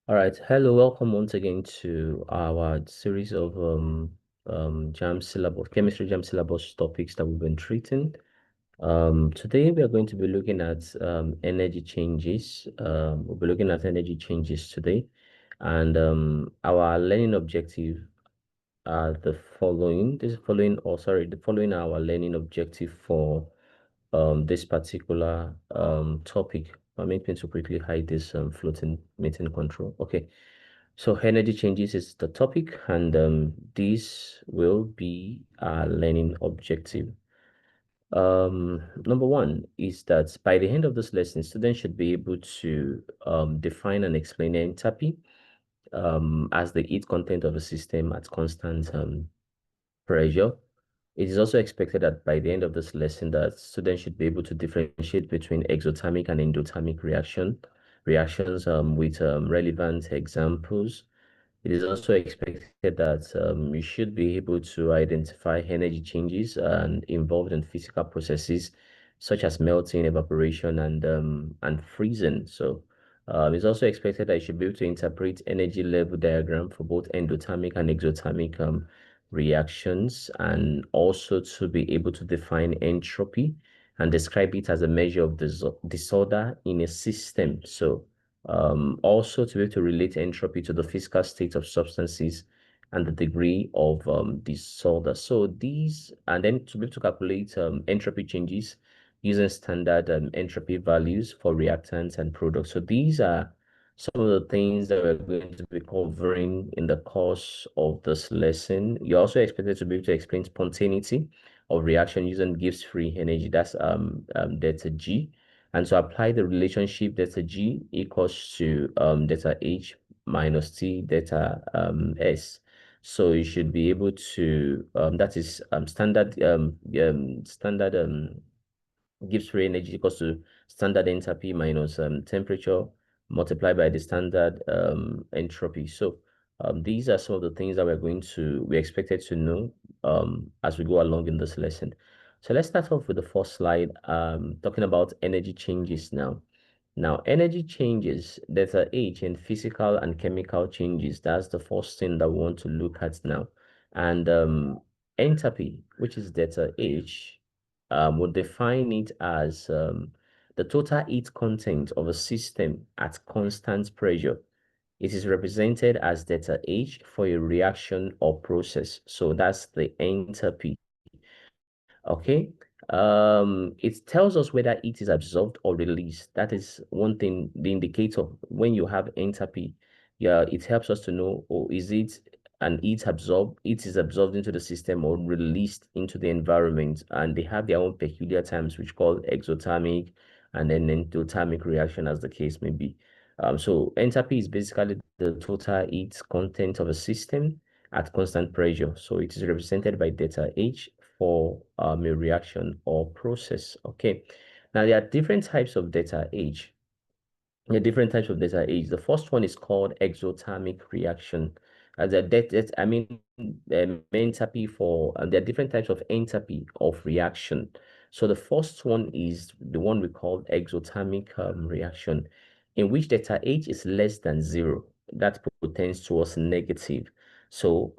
All right. Hello, welcome once again to our series of JAM syllabus, chemistry JAM syllabus topics that we've been treating. Today we are going to be looking at energy changes. We'll be looking at energy changes today, and our learning objective are the following. The following are our learning objective for this particular topic. Permit me to quickly hide this floating meeting control. Okay. So energy changes is the topic, and this will be our learning objective. Number one is that by the end of this lesson, students should be able to define and explain enthalpy as the heat content of a system at constant pressure. It is also expected that by the end of this lesson that students should be able to differentiate between exothermic and endothermic reactions with relevant examples. It is also expected that you should be able to identify energy changes and involved in physical processes such as melting, evaporation, and freezing. So it's also expected that you should be able to interpret energy level diagram for both endothermic and exothermic reactions, and also to be able to define entropy and describe it as a measure of disorder in a system. So also to be able to relate entropy to the physical state of substances and the degree of disorder. So these, and then to be able to calculate entropy changes using standard entropy values for reactants and products. So these are some of the things that we're going to be covering in the course of this lesson. You're also expected to be able to explain spontaneity of reaction using Gibbs-free energy. That's delta G. And so apply the relationship delta G equals to delta H minus T delta S. So you should be able to that is standard Gibbs free energy equals to standard enthalpy minus temperature multiplied by the standard entropy. So these are some of the things that we expected to know as we go along in this lesson. So let's start off with the first slide, talking about energy changes now. Now, energy changes, delta H, and physical and chemical changes. That's the first thing that we want to look at now. And enthalpy, which is delta H, would define it as the total heat content of a system at constant pressure. It is represented as delta H for a reaction or process. So that's the enthalpy. Okay. It tells us whether it is absorbed or released. That is one thing, the indicator when you have enthalpy. Yeah, it helps us to know, oh, is it an heat absorbed, it is absorbed into the system or released into the environment. And they have their own peculiar terms, which called exothermic and then endothermic reaction, as the case may be. So enthalpy is basically the total heat content of a system at constant pressure. So it is represented by delta H for a reaction or process. Okay. Now there are different types of delta H. There are different types of delta H. The first one is called exothermic reaction. As a I mean, enthalpy for there are different types of enthalpy of reaction. So the first one is the one we call exothermic reaction, in which delta H is less than zero. That tends towards negative. So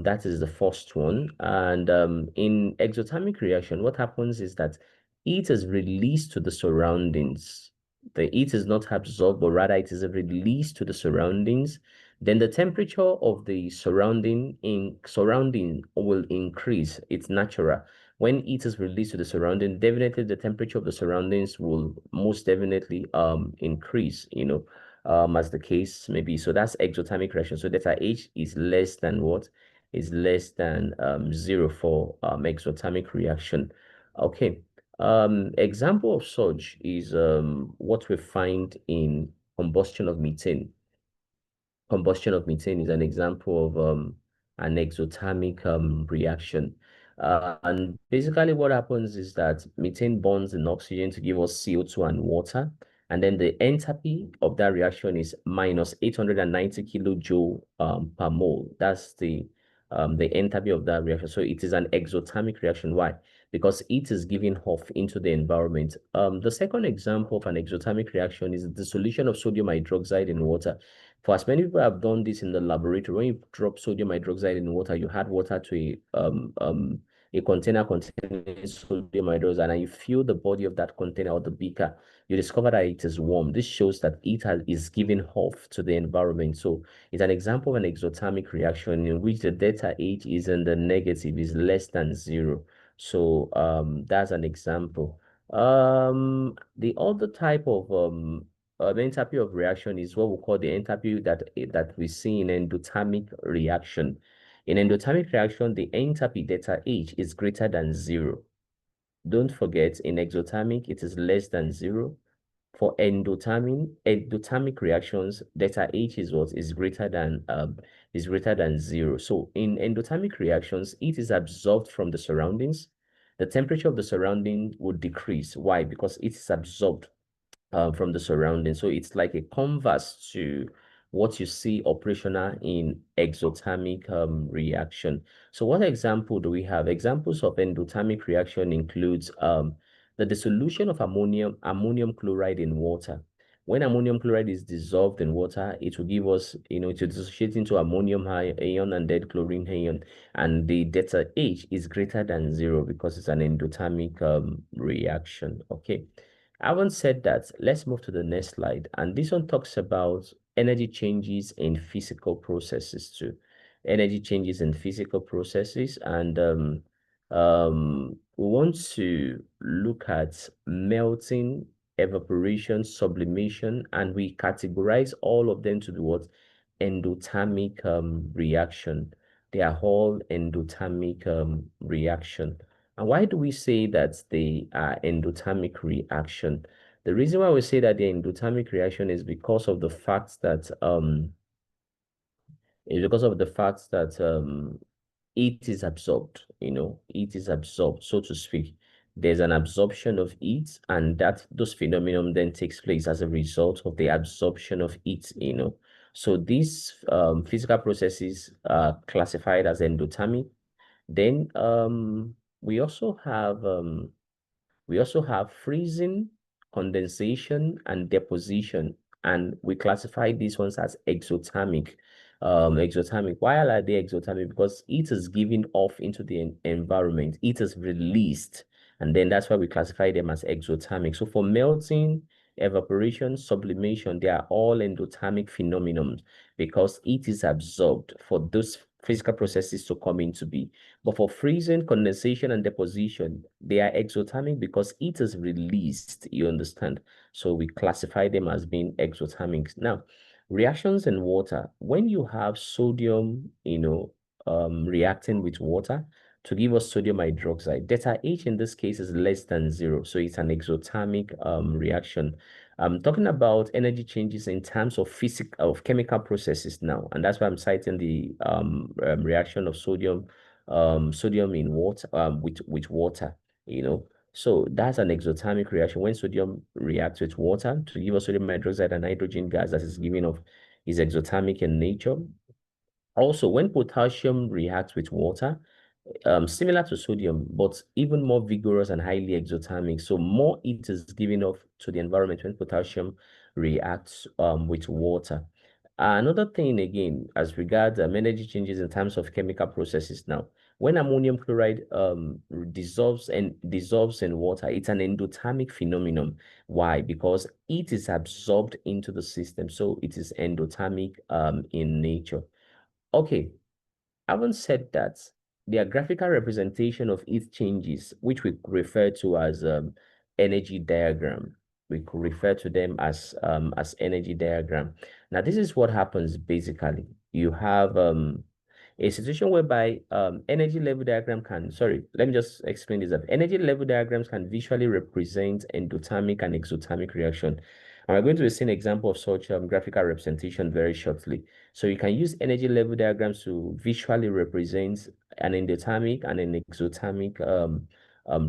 that is the first one. And in exothermic reaction, what happens is that heat is released to the surroundings. The heat is not absorbed, but rather it is released to the surroundings. Then the temperature of the surrounding will increase. It's natural. When heat is released to the surrounding, definitely the temperature of the surroundings will most definitely increase, as the case may be. So that's exothermic reaction. So delta H is less than what? Is less than zero for exothermic reaction. Okay. Example of such is what we find in combustion of methane. Combustion of methane is an example of an exothermic reaction. And basically what happens is that methane bonds in oxygen to give us CO2 and water. And then the enthalpy of that reaction is minus 890 kilojoule per mole. That's the enthalpy of that reaction. So it is an exothermic reaction. Why? because it is giving off into the environment. The second example of an exothermic reaction is the solution of sodium hydroxide in water. For as many people have done this in the laboratory, when you drop sodium hydroxide in water, you add water to a container containing sodium hydroxide, and you fill the body of that container or the beaker, you discover that it is warm. This shows that is giving off to the environment. So it's an example of an exothermic reaction in which the delta H is in the negative, is less than 0. So that's an example. The other type of enthalpy of reaction is what we call the enthalpy that we see in endothermic reaction. In endothermic reaction, the enthalpy delta H is greater than 0. Don't forget, in exothermic, it is less than 0. For endothermic reactions, delta H is what is greater than 0. So in endothermic reactions, it is absorbed from the surroundings. The temperature of the surrounding would decrease. Why? Because it is absorbed from the surroundings. So it's like a converse to what you see operational in exothermic reaction. So what example do we have? Examples of endothermic reaction includes the dissolution of ammonium chloride in water. When ammonium chloride is dissolved in water, it will give us, it will dissociate into ammonium ion and then chlorine ion, and the delta H is greater than 0 because it's an endothermic reaction. Okay. Having said that, let's move to the next slide. And this one talks about energy changes in physical processes too. Energy changes in physical processes. And we want to look at melting, evaporation, sublimation, and we categorize all of them to be what? Endothermic reaction. They are all endothermic reaction. And why do we say that they are endothermic reaction? The reason why we say that they're endothermic reaction is because of the fact that it is absorbed, it is absorbed, so to speak. There's an absorption of heat, and those phenomenon then takes place as a result of the absorption of heat. So these physical processes are classified as endothermic. Then we also have freezing, condensation, and deposition, and we classify these ones as exothermic. Exothermic. Why are they exothermic? Because it is given off into the environment. It is released, and then that's why we classify them as exothermic. So for melting, evaporation, sublimation, they are all endothermic phenomenons because it is absorbed for those physical processes to come into being. But for freezing, condensation, and deposition, they are exothermic because it is released, you understand? So we classify them as being exothermic. Now, reactions in water, when you have sodium, reacting with water to give us sodium hydroxide, delta H in this case is less than 0. So it's an exothermic reaction. I'm talking about energy changes in terms of chemical processes now, and that's why I'm citing the reaction of sodium in water with water. So that's an exothermic reaction when sodium reacts with water to give us sodium hydroxide and hydrogen gas that is giving off is exothermic in nature. Also, when potassium reacts with water, similar to sodium, but even more vigorous and highly exothermic. So more heat is given off to the environment when potassium reacts with water. Another thing again, as regards energy changes in terms of chemical processes now, when ammonium chloride dissolves in water, it's an endothermic phenomenon. Why? Because it is absorbed into the system, so it is endothermic in nature. Okay, having said that, their graphical representation of heat changes, which we refer to as energy diagram. We could refer to them as energy diagram. Now, this is what happens basically. You have a situation whereby energy level diagram let me just explain this. Energy level diagrams can visually represent endothermic and exothermic reaction. And we're going to see an example of such graphical representation very shortly. So you can use energy level diagrams to visually represent an endothermic and an exothermic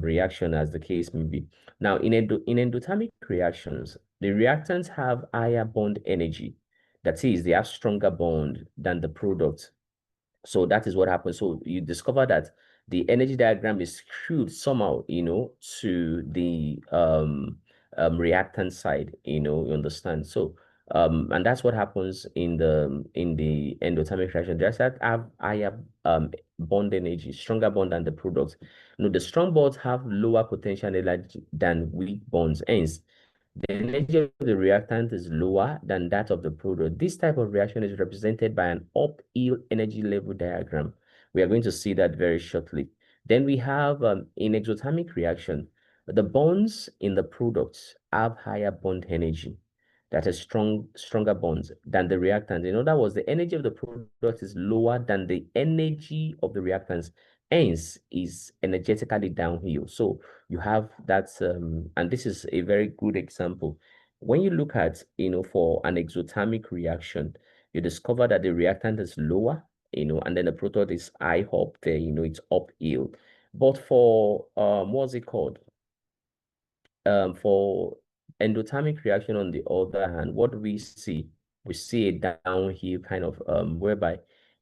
reaction, as the case may be. Now, in endothermic reactions, the reactants have higher bond energy. That is, they have stronger bond than the product. So that is what happens. So you discover that the energy diagram is skewed somehow, to the reactant side, you understand. So and that's what happens in the endothermic reaction. Just that have higher bond energy, stronger bond than the products. The strong bonds have lower potential energy than weak bonds. Hence, the energy of the reactant is lower than that of the product. This type of reaction is represented by an uphill energy level diagram. We are going to see that very shortly. Then we have in exothermic reaction, the bonds in the products have higher bond energy. That is stronger bonds than the reactant. In other words, the energy of the product is lower than the energy of the reactants, hence is energetically downhill. So you have that, and this is a very good example. When you look at, for an exothermic reaction, you discover that the reactant is lower, and then the product is high up there, it's uphill. But for, what's it called? For endothermic reaction, on the other hand, what do we see? We see a downhill kind of whereby,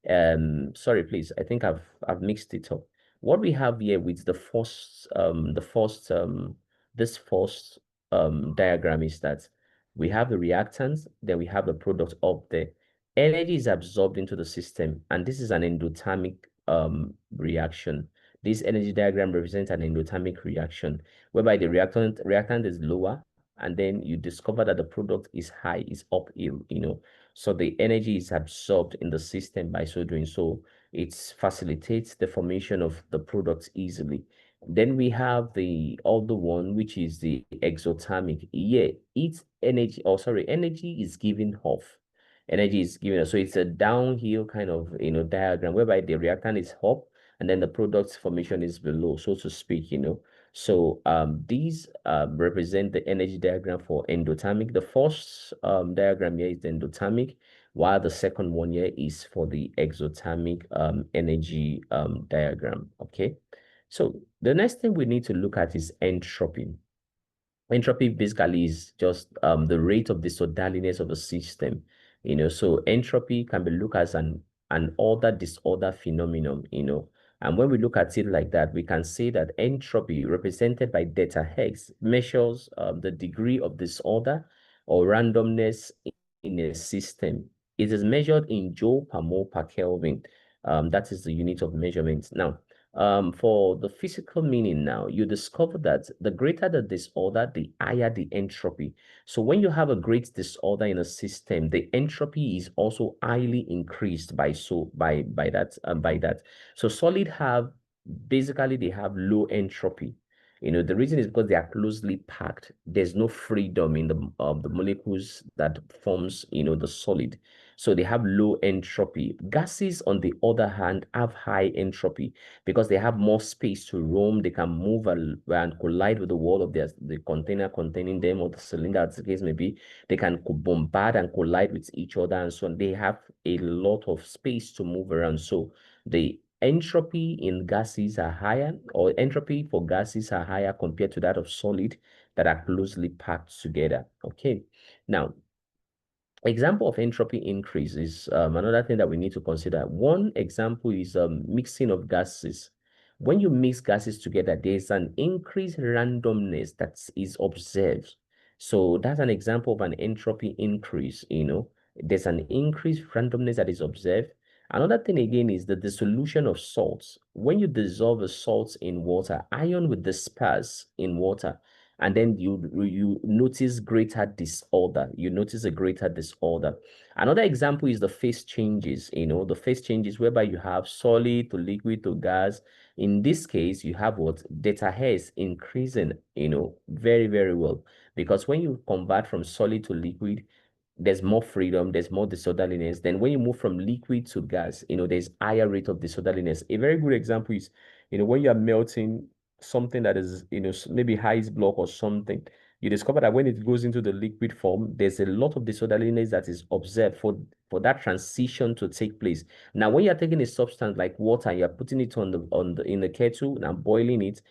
sorry, please, I think I've mixed it up. What we have here with this first diagram is that we have the reactants, then we have the product up there. Energy is absorbed into the system, and this is an endothermic reaction. This energy diagram represents an endothermic reaction whereby the reactant is lower, and then you discover that the product is high, is uphill, So the energy is absorbed in the system by so doing. So it facilitates the formation of the products easily. Then we have the other one, which is the exothermic. Yeah, its energy, or sorry, energy is given off. Energy is given, so it's a downhill kind of diagram whereby the reactant is up and then the product's formation is below, so to speak, So these represent the energy diagram for endothermic. The first diagram here is the endothermic, while the second one here is for the exothermic energy diagram. Okay. So the next thing we need to look at is entropy. Entropy basically is just the rate of disorderliness of the system. So entropy can be looked as an order disorder phenomenon. And when we look at it like that, we can say that entropy, represented by delta X, measures the degree of disorder or randomness in a system. It is measured in joule per mole per Kelvin. That is the unit of measurement. Now, for the physical meaning now, you discover that the greater the disorder, the higher the entropy. So when you have a great disorder in a system, the entropy is also highly increased by that. So solid have basically they have low entropy. The reason is because they are closely packed. There's no freedom in the molecules that forms, the solid. So they have low entropy. Gases, on the other hand, have high entropy because they have more space to roam. They can move and collide with the wall of the container containing them, or the cylinder, as the case may be. They can bombard and collide with each other and so on. They have a lot of space to move around. So the entropy in gases are higher, or entropy for gases are higher compared to that of solid that are closely packed together. Okay. Now, example of entropy increase is another thing that we need to consider. One example is mixing of gases. When you mix gases together, there's an increased randomness that is observed. So that's an example of an entropy increase, There's an increased randomness that is observed. Another thing again is the dissolution of salts. When you dissolve the salts in water, ion will disperse in water, and then you notice greater disorder. You notice a greater disorder. Another example is the phase changes, the phase changes whereby you have solid to liquid to gas. In this case, you have what? Delta H increasing, very, very well. Because when you convert from solid to liquid, there's more freedom, there's more disorderliness. Then when you move from liquid to gas, there's higher rate of disorderliness. A very good example is, when you are melting something that is, maybe ice block or something, you discover that when it goes into the liquid form, there's a lot of disorderliness that is observed for that transition to take place. Now, when you're taking a substance like water, you're putting it in the kettle and boiling it,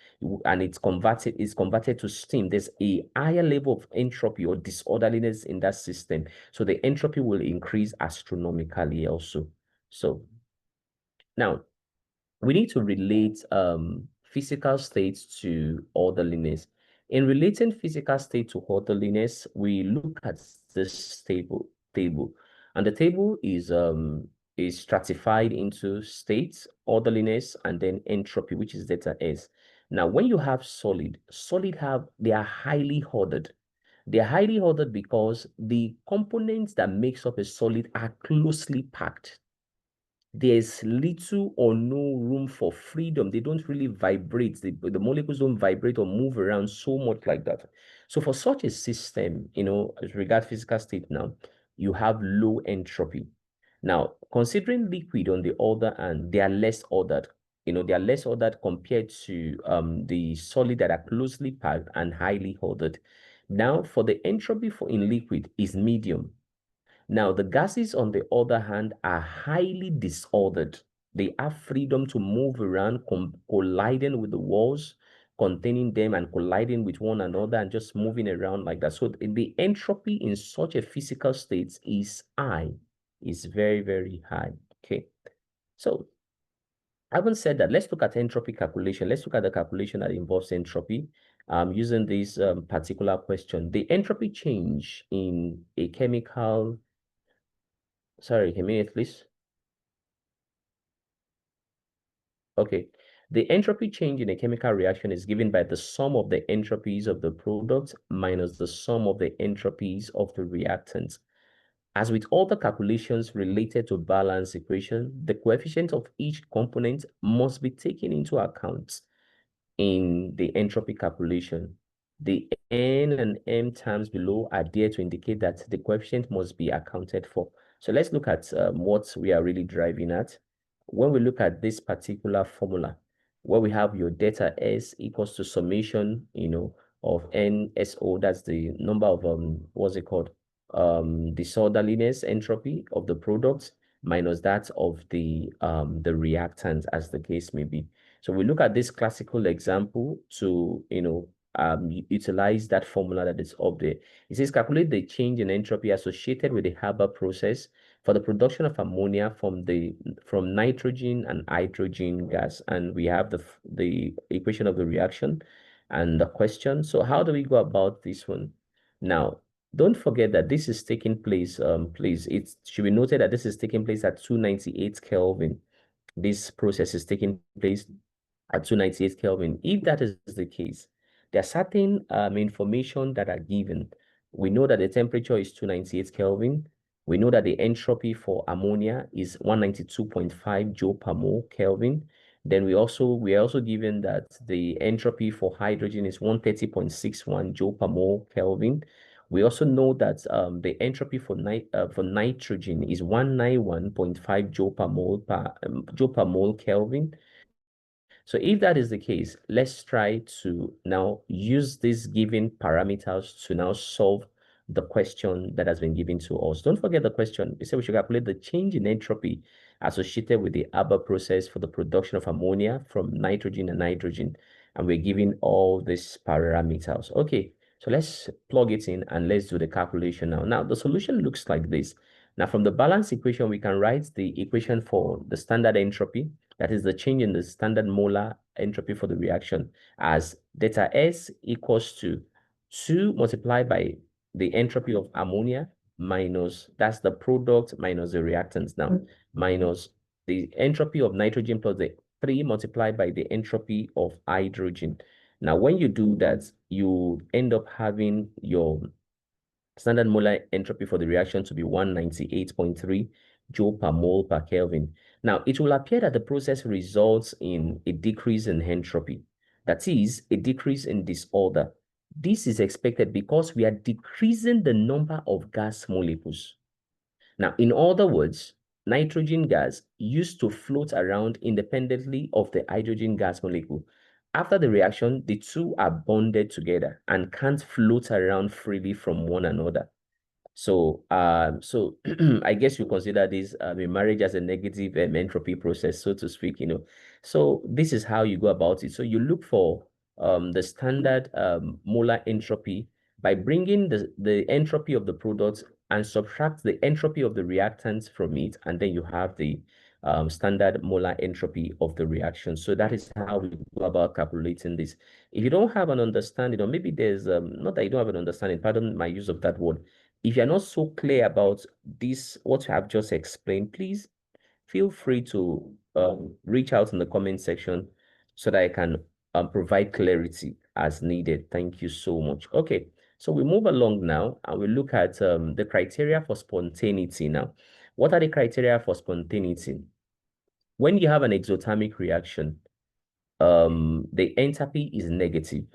and it's converted to steam. There's a higher level of entropy or disorderliness in that system. So the entropy will increase astronomically also. So now, we need to relate physical states to orderliness. In relating physical state to orderliness, we look at this table, and the table is stratified into states, orderliness, and then entropy, which is delta S. Now, when you have they are highly ordered. They are highly ordered because the components that makes up a solid are closely packed. There's little or no room for freedom. They don't really vibrate. The molecules don't vibrate or move around so much like that. So for such a system, as regard physical state now, you have low entropy. Now, considering liquid on the other hand, they are less ordered. They are less ordered compared to the solid that are closely packed and highly ordered. Now, for the entropy in liquid is medium. Now, the gases, on the other hand, are highly disordered. They have freedom to move around, colliding with the walls containing them and colliding with one another and just moving around like that. So the entropy in such a physical state is high, is very, very high. Okay. So having said that, let's look at entropy calculation. Let's look at the calculation that involves entropy using this particular question. The entropy change in a chemical. Sorry, a minute, please. Okay. The entropy change in a chemical reaction is given by the sum of the entropies of the product minus the sum of the entropies of the reactants. As with all the calculations related to balance equation, the coefficient of each component must be taken into account in the entropy calculation. The N and M terms below are there to indicate that the coefficient must be accounted for. So let's look at what we are really driving at. When we look at this particular formula, where we have your delta S equals to summation, of NSO, that's the number of, what's it called? Disorderliness entropy of the products minus that of the reactants, as the case may be. So we look at this classical example to, utilize that formula that is up there. It says calculate the change in entropy associated with the Haber process for the production of ammonia from nitrogen and hydrogen gas. And we have the equation of the reaction and the question. So how do we go about this one? Now, don't forget that this is taking place, please, it should be noted that this is taking place at 298 Kelvin. This process is taking place at 298 Kelvin. If that is the case, there are certain information that are given. We know that the temperature is 298 Kelvin. We know that the entropy for ammonia is 192.5 joule per mole Kelvin. Then we are also given that the entropy for hydrogen is 130.61 joule per mole Kelvin. We also know that the entropy for nitrogen is 191.5 joule per mole Kelvin. So if that is the case, let's try to now use these given parameters to now solve the question that has been given to us. Don't forget the question. We said we should calculate the change in entropy associated with the Haber process for the production of ammonia from nitrogen and hydrogen. And we're given all these parameters. Okay, so let's plug it in and let's do the calculation now. Now, the solution looks like this. Now, from the balance equation, we can write the equation for the standard entropy, that is the change in the standard molar entropy for the reaction, as delta S equals to 2 multiplied by the entropy of ammonia minus, that's the product minus the reactants now, minus the entropy of nitrogen plus the 3 multiplied by the entropy of hydrogen. Now, when you do that, you end up having your standard molar entropy for the reaction to be 198.3 joule per mole per Kelvin. Now, it will appear that the process results in a decrease in entropy. That is, a decrease in disorder. This is expected because we are decreasing the number of gas molecules. Now, in other words, nitrogen gas used to float around independently of the hydrogen gas molecule. After the reaction, the two are bonded together and can't float around freely from one another. So, I guess you consider this a marriage as a negative entropy process, so to speak, So this is how you go about it. So you look for the standard molar entropy by bringing the entropy of the product and subtract the entropy of the reactants from it, and then you have the standard molar entropy of the reaction. So that is how we go about calculating this. If you don't have an understanding, or maybe there's not that you don't have an understanding, pardon my use of that word. If you're not so clear about this, what I have just explained, please feel free to reach out in the comment section so that I can provide clarity as needed. Thank you so much. Okay, so we move along now and we look at the criteria for spontaneity now. What are the criteria for spontaneity? When you have an exothermic reaction, the enthalpy is negative,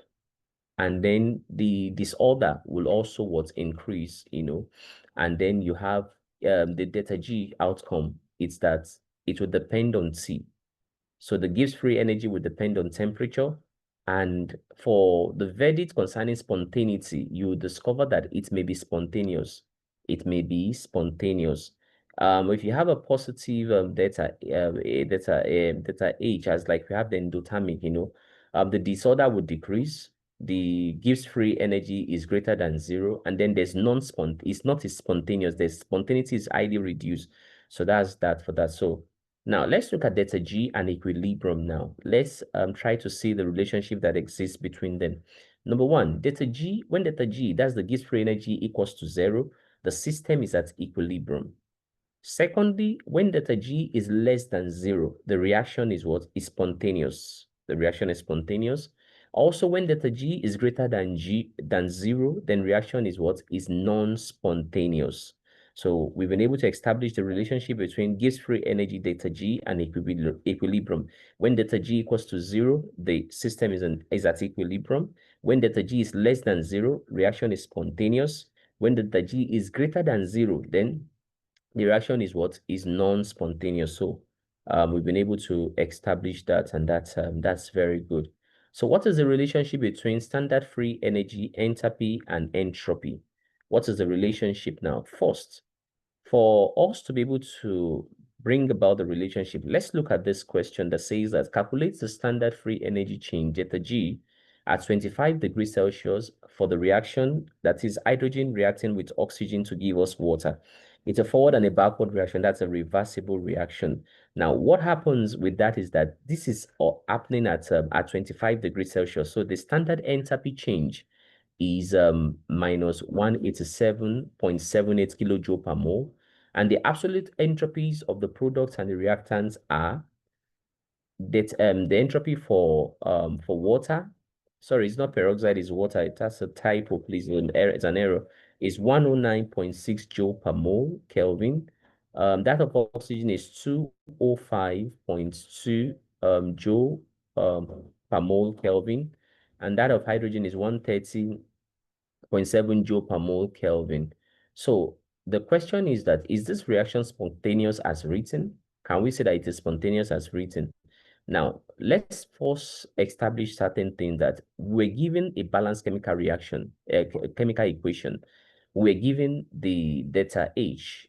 and then the disorder will also what increase, and then you have the delta G outcome. It's that it will depend on T. So the Gibbs free energy will depend on temperature. And for the verdict concerning spontaneity, you discover that it may be spontaneous. It may be spontaneous. If you have a positive delta H, as like we have the endothermic, the disorder would decrease. The Gibbs free energy is greater than 0, and then there's it's not as spontaneous. The spontaneity is highly reduced. So that's that for that. So now let's look at delta G and equilibrium now. Let's try to see the relationship that exists between them. Number one, delta G, when delta G, that's the Gibbs free energy, equals to 0, the system is at equilibrium. Secondly, when delta G is less than 0, the reaction is what? Is spontaneous. The reaction is spontaneous. Also, when delta G is greater than 0, then reaction is what? Is non-spontaneous. So we've been able to establish the relationship between Gibbs free energy delta G and equilibrium. When delta G equals to 0, the system is at equilibrium. When delta G is less than 0, reaction is spontaneous. When delta G is greater than 0, then the reaction is what? Is non-spontaneous. So we've been able to establish that, and that's very good. So what is the relationship between standard free energy, enthalpy, and entropy? What is the relationship now? First, for us to be able to bring about the relationship, let's look at this question that says that calculates the standard free energy change, delta G, at 25 degrees Celsius for the reaction, that is hydrogen reacting with oxygen to give us water. It's a forward and a backward reaction. That's a reversible reaction. Now, what happens with that is that this is happening at 25 degrees Celsius. So the standard enthalpy change is minus 187.78 kilojoule per mole. And the absolute entropies of the products and the reactants are that the entropy for water, sorry, it's not peroxide, it's water. That's a typo, please. It's an error. Is 109.6 joule per mole Kelvin. That of oxygen is 205.2 joule per mole Kelvin, and that of hydrogen is 130.7 joule per mole Kelvin. So the question is that, is this reaction spontaneous as written? Can we say that it is spontaneous as written? Now, let's first establish certain things, that we're given a balanced chemical reaction, a chemical equation. We're given the delta H,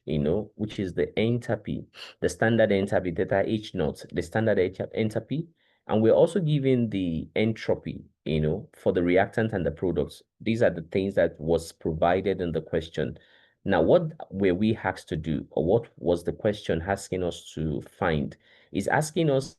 which is the enthalpy, the standard enthalpy, delta H naught, the standard enthalpy. And we're also given the entropy, for the reactant and the products. These are the things that was provided in the question. Now, what were we asked to do, or what was the question asking us to find? Is asking us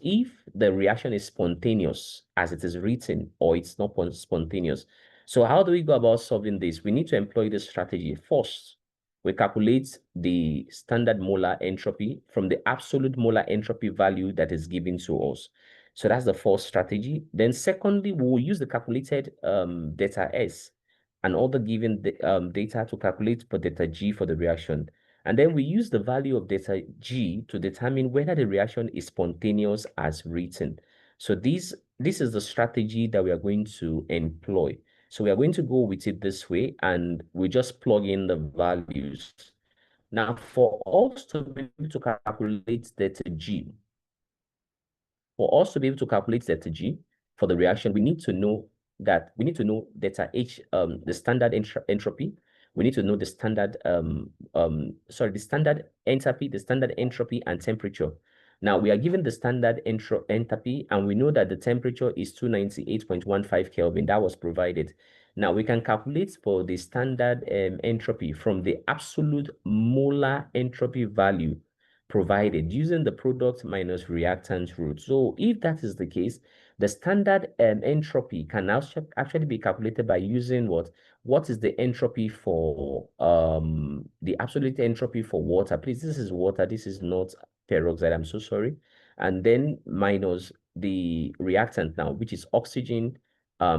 if the reaction is spontaneous as it is written, or it's not spontaneous. So how do we go about solving this? We need to employ this strategy. First, we calculate the standard molar entropy from the absolute molar entropy value that is given to us. So that's the first strategy. Then secondly, we will use the calculated delta S and all the given data to calculate for delta G for the reaction. And then we use the value of delta G to determine whether the reaction is spontaneous as written. So this is the strategy that we are going to employ. So we are going to go with it this way, and we just plug in the values. Now, for us to be able to calculate delta G, for the reaction, we need to know delta H, the standard entropy. We need to know the standard the standard enthalpy, the standard entropy, and temperature. Now we are given the standard enthalpy, and we know that the temperature is 298.15 Kelvin. That was provided. Now we can calculate for the standard entropy from the absolute molar entropy value provided using the product minus reactant rule. So if that is the case, the standard entropy can actually be calculated by using what? What is the entropy for the absolute entropy for water? Please, this is water. This is not peroxide. I'm so sorry. And then minus the reactant now, which is oxygen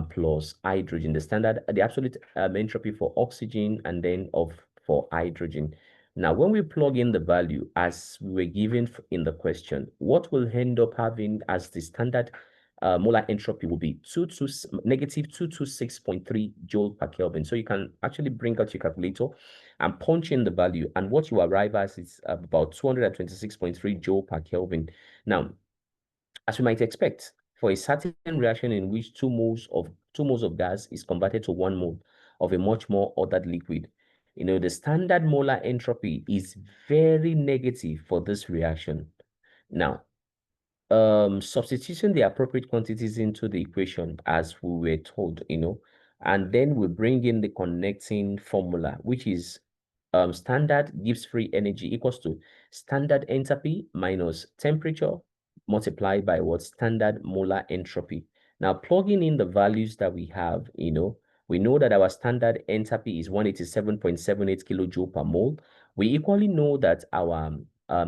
plus hydrogen. The absolute entropy for oxygen and then for hydrogen. Now, when we plug in the value as we were given in the question, what we'll end up having as the standard molar entropy will be negative 226.3 joule per Kelvin. So you can actually bring out your calculator and punch in the value, and what you arrive at is about 226.3 joule per Kelvin. Now, as we might expect, for a certain reaction in which 2 moles of gas is converted to 1 mole of a much more ordered liquid, the standard molar entropy is very negative for this reaction. Now, substituting the appropriate quantities into the equation as we were told, and then we bring in the connecting formula, which is standard Gibbs free energy equals to standard enthalpy minus temperature multiplied by what? Standard molar entropy. Now, plugging in the values that we have, we know that our standard enthalpy is 187.78 kilojoule per mole. We equally know that our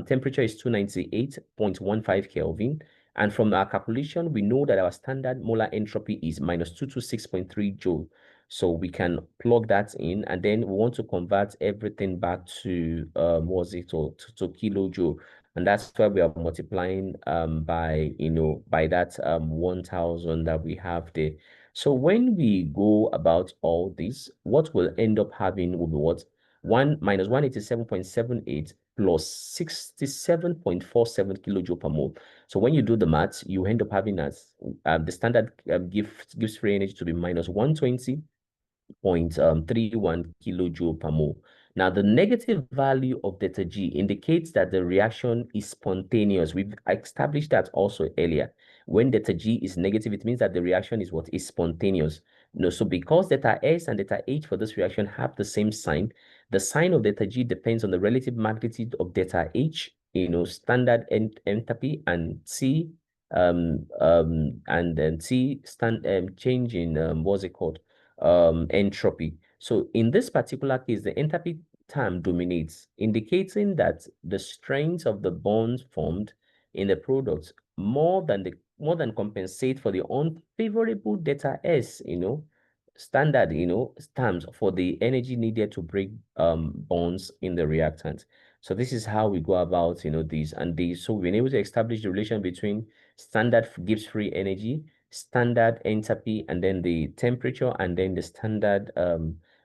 temperature is 298.15 Kelvin. And from our calculation, we know that our standard molar entropy is minus 226.3 joule. So we can plug that in, and then we want to convert everything back to what's it to kilojoule. And that's why we are multiplying by by that 1000 that we have there. So when we go about all this, what we'll end up having will be what? 1 minus 187.78 plus 67.47 kilojoule per mole. So when you do the maths, you end up having as the standard Gibbs free energy to be minus 120.31 kilojoule per mole. Now, the negative value of delta G indicates that the reaction is spontaneous. We've established that also earlier. When delta G is negative, it means that the reaction is what? Is spontaneous. So because delta S and delta H for this reaction have the same sign, the sign of delta G depends on the relative magnitude of delta H, standard enthalpy, and T, and then T change in what's it called? Entropy. So in this particular case, the enthalpy term dominates, indicating that the strength of the bonds formed in the product more than compensate for the unfavorable delta S, standard, terms for the energy needed to break bonds in the reactant. So this is how we go about, these and these. So we've been able to establish the relation between standard Gibbs free energy, standard enthalpy, and then the temperature, and then the standard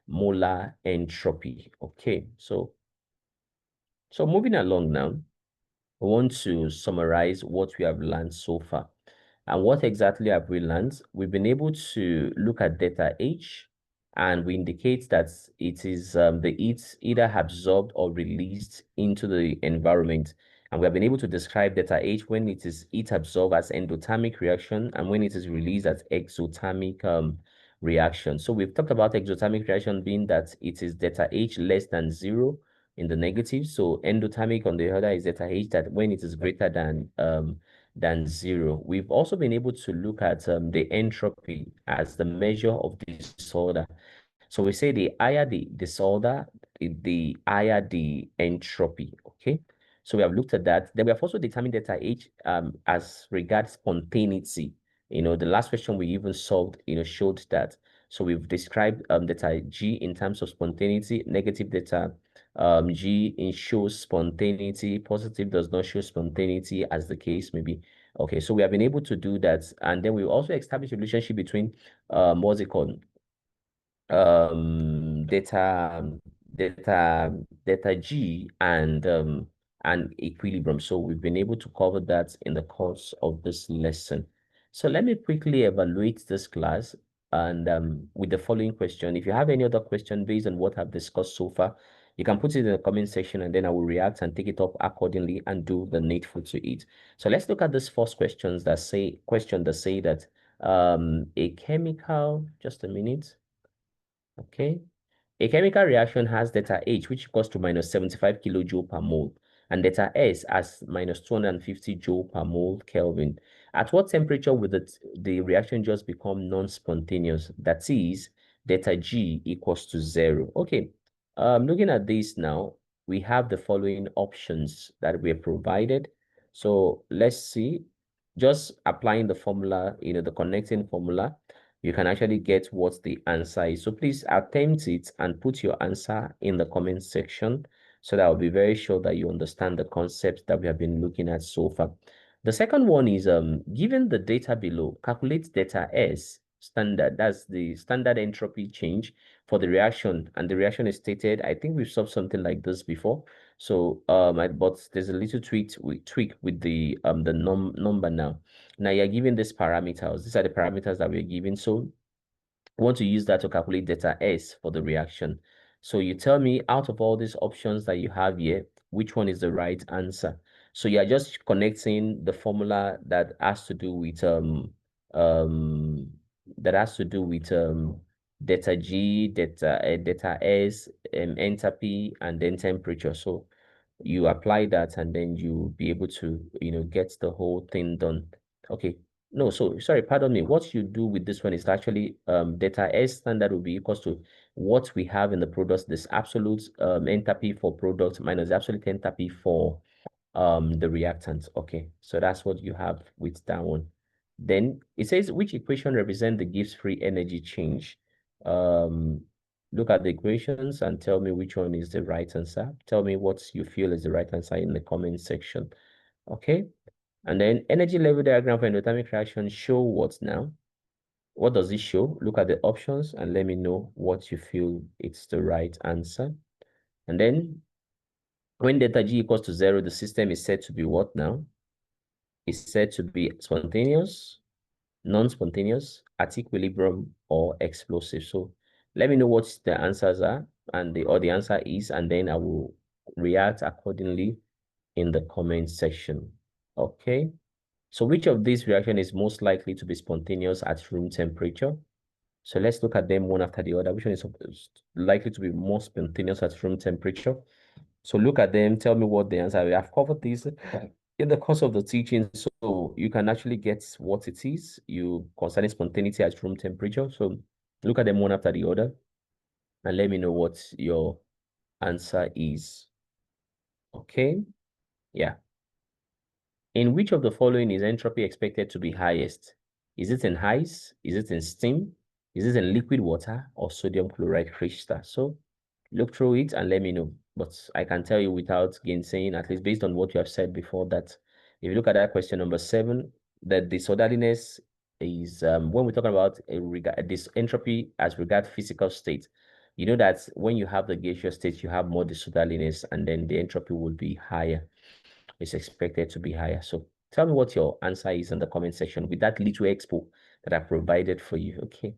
molar entropy. Okay, so moving along now, I want to summarize what we have learned so far. And what exactly have we learned? We've been able to look at delta H, and we indicate that it is the heat either absorbed or released into the environment. And we have been able to describe delta H when it is heat absorbed as endothermic reaction, and when it is released as exothermic reaction. So we've talked about exothermic reaction being that it is delta H less than 0 in the negative. So endothermic on the other is delta H that when it is greater than 0. We've also been able to look at the entropy as the measure of disorder. So we say the higher the disorder, the higher the entropy. Okay. So we have looked at that. Then we have also determined delta H as regards spontaneity. The last question we even solved, showed that. So we've described delta G in terms of spontaneity, negative delta G shows spontaneity, positive does not show spontaneity, as the case may be. Okay, so we have been able to do that. And then we also established a relationship between what's it called? Data G and equilibrium. So we've been able to cover that in the course of this lesson. So let me quickly evaluate this class and with the following question. If you have any other question based on what I've discussed so far, you can put it in the comment section, and then I will react and take it up accordingly and do the needful to it. So let's look at this first question that say that a chemical, just a minute. Okay. A chemical reaction has delta H, which equals to minus 75 kilojoule per mole. and delta S as minus 250 joule per mole Kelvin. At what temperature will the reaction just become non-spontaneous? That is, delta G equals to 0. Okay, looking at this now, we have the following options that we are provided. So let's see, just applying the formula, the connecting formula, you can actually get what the answer is. So please attempt it and put your answer in the comment section so that I'll be very sure that you understand the concepts that we have been looking at so far. The second one is, given the data below, calculate delta S standard. That's the standard entropy change for the reaction. And the reaction is stated, I think we've solved something like this before. So, but there's a little tweak with the number now. Now you're given these parameters. These are the parameters that we're given. So I want to use that to calculate delta S for the reaction. So you tell me, out of all these options that you have here, which one is the right answer? So you're just connecting the formula that has to do with um delta G, delta S, enthalpy, and then temperature. So you apply that and then you'll be able to, get the whole thing done. Okay. No, so sorry, pardon me. What you do with this one is actually delta S standard will be equals to what we have in the product, this absolute enthalpy for product minus the absolute enthalpy for the reactant. Okay, so that's what you have with that one. Then it says which equation represent the Gibbs free energy change. Look at the equations and tell me which one is the right answer. Tell me what you feel is the right answer in the comment section. Okay. And then energy level diagram for endothermic reaction show what now? What does it show? Look at the options and let me know what you feel it's the right answer. And then when delta G equals to 0, the system is said to be what now? It's said to be spontaneous, non-spontaneous, at equilibrium, or explosive. So let me know what the answers are and the answer is, and then I will react accordingly in the comment section. Okay. So which of these reaction is most likely to be spontaneous at room temperature? So let's look at them one after the other. Which one is likely to be more spontaneous at room temperature? So look at them, tell me what the answer is. I've covered this in the course of the teaching, so you can actually get what it is, concerning spontaneity at room temperature. So look at them one after the other and let me know what your answer is. Okay, yeah. In which of the following is entropy expected to be highest? Is it in ice? Is it in steam? Is it in liquid water or sodium chloride crystal? So look through it and let me know. But I can tell you without gainsaying, at least based on what you have said before, that if you look at that question number 7, that disorderliness is when we're talking about this entropy as regard physical state, you know that when you have the gaseous state, you have more disorderliness and then the entropy will be higher. It's expected to be higher. So tell me what your answer is in the comment section with that little expo that I provided for you. Okay.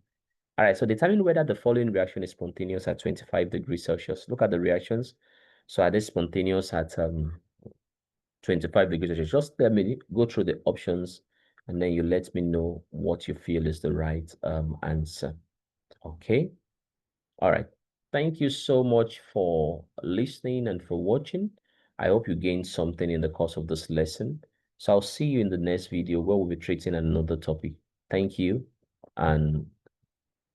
All right. So determine whether the following reaction is spontaneous at 25 degrees Celsius. Look at the reactions. So are they spontaneous at 25 degrees Celsius? Just let me go through the options and then you let me know what you feel is the right answer. Okay. All right. Thank you so much for listening and for watching. I hope you gained something in the course of this lesson. So I'll see you in the next video where we'll be treating another topic. Thank you and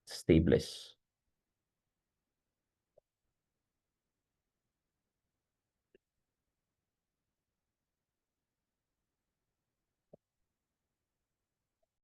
stay blessed.